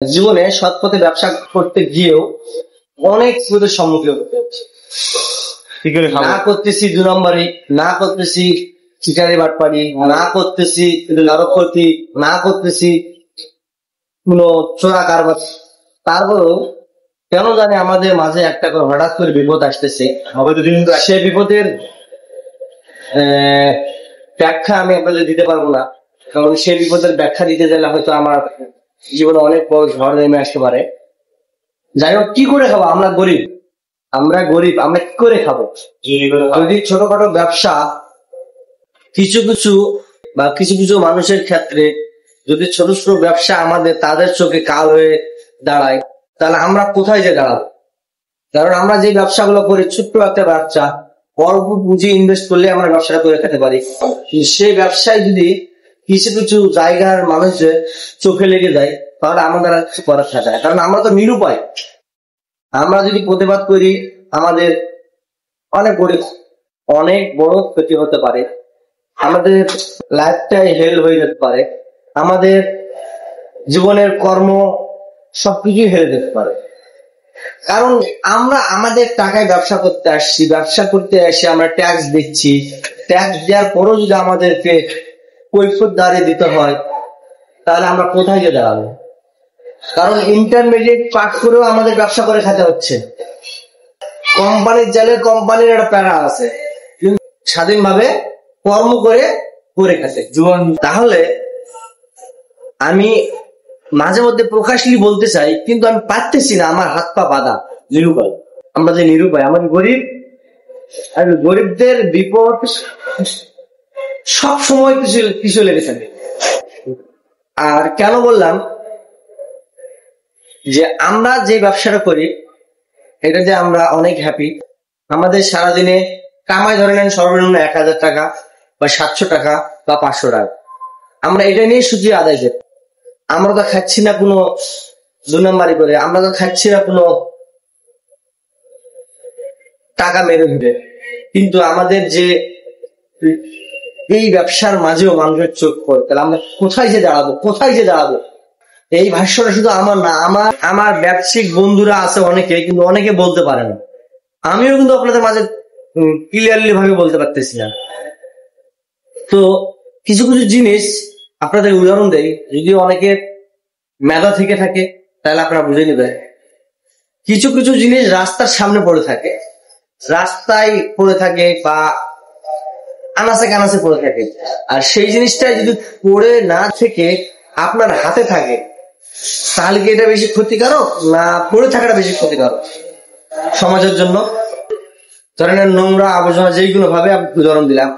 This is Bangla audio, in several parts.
জীবনে সৎ পথে ব্যবসা করতে গিয়েও অনেক বিপদের সম্মুখীন হতে হচ্ছে। কি করে খাবো? না করতেছি 2 নম্বরে, না করতেছি চিটারি বাটপাড়ি, না করতেছি লারক্ষতি, না করতেছি কোন চোরা কারবার। তারপরেও কেন জানি আমাদের মাঝে একটা করে হঠাৎ করে বিপদ আসতেছে। সে বিপদের ব্যাখ্যা আমি আপনাদের দিতে পারবো না, কারণ সেই বিপদের ব্যাখ্যা দিতে গেলে হয়তো আমার জীবনে অনেক বড় ঝড় নেমে আসতে পারে। যাই হোক, কি করে খাবো? আমরা গরিব, আমরা কি করে খাবো? যদি ছোটখাটো ব্যবসা কিছু কিছু মানুষের ক্ষেত্রে যদি ছোট ছোট ব্যবসা তাদের চোখে কাল হয়ে দাঁড়ায়, তাহলে আমরা কোথায় যে দাঁড়াবো? কারণ আমরা যে ব্যবসাগুলো করি, ছোট্ট একটা ব্যবসা, অল্প পুঁজি ইনভেস্ট করলে আমরা ব্যবসাটা করে খেতে পারি। সেই ব্যবসায় যদি কিছু জায়গার মানুষের চোখে লেগে যায়, তাহলে আমাদের আর কিছু করার থাকে না, কারণ আমরা তো নিরুপায়। আমরা যদি প্রতিবাদ করি, আমাদের অনেক বড় ক্ষতি হতে পারে, আমাদের লাইফটাই হেল হয়ে যেতে পারে, আমাদের জীবনের কর্ম সবকিছুই হেরে যেতে পারে। কারণ আমরা আমাদের টাকায় ব্যবসা করতে আসছি, ব্যবসা করতে এসে আমরা ট্যাক্স দিচ্ছি, ট্যাক্স দেওয়ার পরও যদি আমাদেরকে কৈফিয়ত দাঁড়িয়ে দিতে হয়, তাহলে আমরা কোথায় গিয়ে দাঁড়াবো? কারণ ইন্টারমিডিয়েট পাস করেও আমাদের ব্যবসা করে খেতে হচ্ছে। কোম্পানির জালে কোম্পানির একটা প্যারা আছে, কিন্তু স্বাধীনভাবে কর্ম করে খেতে জীবন। তাহলে আমি মাঝে মধ্যে প্রকাশলি বলতে চাই, কিন্তু আমি পারতেছি না, আমার হাত পা বাঁধা, নিরুপায়। আমরা যে নিরুপায়, আমার গরিব, আর গরিবদের বিপদ সব সময় কিছু লেগে থাকে। আর কেন বললাম যে আমরা যে ব্যবসাটা করি, এটা যে আমরা অনেক হ্যাপি। আমাদের সারাদিনে কামাই ধরে নেন সর্বনিম্ন 1000 টাকা বা 700 টাকা বা 500 টাকা, আমরা এটা নিয়ে শুধু আদায় করি। আমরা তো খাচ্ছি না কোনো 2 নম্বরই করে, আমরা তো খাচ্ছি না কোনো টাকা মেরে ধরে, কিন্তু আমাদের যে এই ব্যবসার মাঝেও মানুষের চোখ পড়ে, তাহলে আমরা কোথায় যে দাঁড়াবো? এই ভাষ্যটা শুধু আমার না, আমার ব্যবসায়িক বন্ধুরা আছে অনেকে, কিন্তু অনেকে বলতে পারে না। আমিও কিন্তু আপনাদের মাঝে ক্লিয়ারলি ভাবে বলতে পারতেছি না। তো কিছু জিনিস আপনাদের উদাহরণ দেই, যদি অনেকের মেধা থেকে থাকে তাহলে আপনারা বুঝে নেবেন। কিছু জিনিস রাস্তার সামনে পড়ে থাকে, রাস্তায় পড়ে থাকে বা আনাচে কানাচে পড়ে থাকে, আর সেই জিনিসটা যদি পড়ে না থেকে আপনার হাতে থাকে, তাহলে কি এটা বেশি ক্ষতিকারক না পড়ে থাকাটা বেশি ক্ষতিকারক সমাজের জন্য? ধরেন নোংরা আবর্জনা যেইগুলো ভাবে উদাহরণ দিলাম,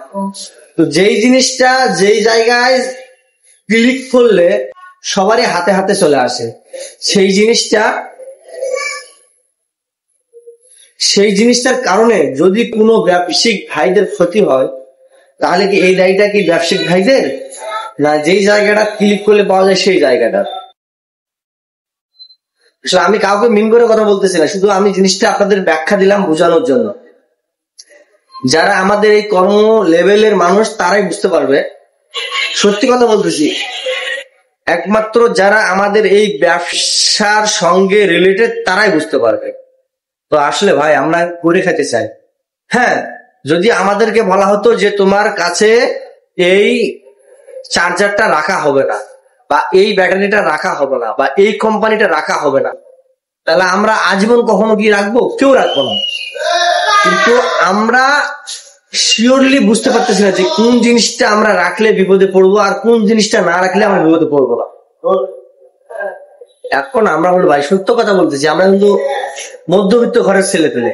তো যেই জিনিসটা যেই জায়গায় ক্লিক করলে সবারই হাতে হাতে চলে আসে, সেই জিনিসটার কারণে যদি কোনো ব্যবসায়িক ভাইদের ক্ষতি হয়, তাহলে কি এই দায়টা কি ব্যবসায়িক ভাইদের, না যেই জায়গাটা ক্লিক করলে পাওয়া যায় সেই জায়গাটা? আমি কাউকে মিন করে কথা বলতেছি না, শুধু আমি জিনিসটা আপনাদের ব্যাখ্যা দিলাম বোঝানোর জন্য। যারা আমাদের এই কর্ম লেভেলের মানুষ তারাই বুঝতে পারবে। সত্যি কথা বলতেছি, একমাত্র যারা আমাদের এই ব্যবসার সঙ্গে রিলেটেড তারাই বুঝতে পারবে। তো আসলে ভাই আমরা করে খেতে চাই। হ্যাঁ, যদি আমাদেরকে বলা হতো যে তোমার কাছে এই চার্জারটা রাখা হবে না, বা এই ব্যাটারিটা রাখা হবে না, বা এই কোম্পানিটা রাখা হবে না, তাহলে আমরা আজীবন কখনো কি রাখবো? কেউ রাখবো না। কিন্তু আমরা শিওরলি বুঝতে পারতেছি না যে কোন জিনিসটা আমরা রাখলে বিপদে পড়বো আর কোন জিনিসটা না রাখলে আমরা বিপদে পড়বো না। এখন আমরা বলি ভাই, সত্য কথা বলতেছি, আমরা কিন্তু মধ্যবিত্ত ঘরের ছেলে পেলে,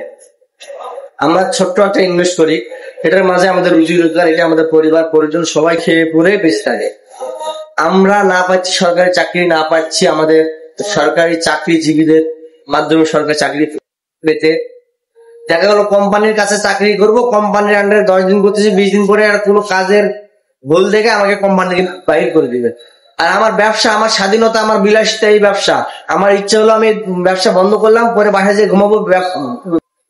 আমরা ছোট্ট একটা ইনভেস্ট করি, এটার মাঝে আমাদের রুজি রোজগার, এটা আমাদের পরিবার পরিজন সবাই খেয়ে পরে বেঁচে থাকে। আমরা না পাচ্ছি সরকারি চাকরি, না পাচ্ছি আমাদের সরকারি চাকরিজীবীদের মাধ্যমে সরকারি চাকরি পেতে, দেখা গেল কোম্পানির কাছে চাকরি করব, কোম্পানির আন্ডারে 10 দিন করতেছি, 20 দিন পরে আর কোনো কাজের ভুল দেখে আমাকে কোম্পানি থেকে বাহির করে দিবে। আর আমার ব্যবসা, আমার স্বাধীনতা, আমার বিলাসিতা, এই ব্যবসা, আমার ইচ্ছা হলো আমি ব্যবসা বন্ধ করলাম, পরে বাসায় যেয়ে ঘুমাবো,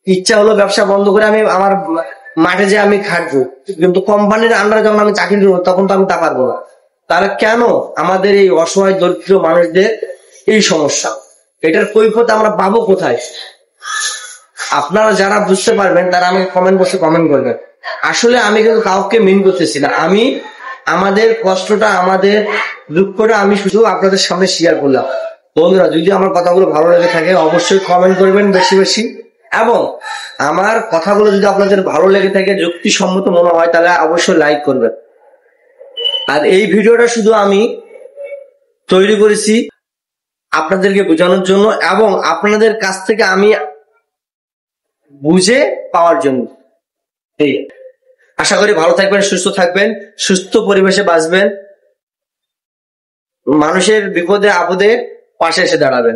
ইচ্ছা হলো ব্যবসা বন্ধ করে আমি আমার মাঠে যে আমি খাটবো, কিন্তু কোম্পানির আন্ডারে যখন আমি চাকরি করবো তখন তো আমি তা পারবো না। তাহলে কেন আমাদের এই অসহায় দরিদ্র মানুষদের এই সমস্যা, এটার কৈফিয়ত আমরা পাবো কোথায়? আপনারা যারা বুঝতে পারবেন তারা আমাকে কমেন্ট বক্সে কমেন্ট করবেন। আসলে আমি কিন্তু কাউকে মিন করতেছি না, আমি আমাদের কষ্টটা, আমাদের দুঃখটা আমি শুধু আপনাদের সামনে শেয়ার করলাম। বন্ধুরা, যদি আমার কথাগুলো ভালো লেগে থাকে অবশ্যই কমেন্ট করবেন বেশি বেশি, এবং আমার কথাগুলো যদি আপনাদের ভালো লেগে থাকে, যুক্তিসম্মত মনে হয়, তাহলে অবশ্যই লাইক করবেন। আর এই ভিডিওটা শুধু আমি তৈরি করেছি আপনাদেরকে বোঝানোর জন্য এবং আপনাদের কাছ থেকে আমি বুঝে পাওয়ার জন্য। এই আশা করি ভালো থাকবেন, সুস্থ থাকবেন, সুস্থ পরিবেশে বাঁচবেন, মানুষের বিপদে আপদে পাশে এসে দাঁড়াবেন।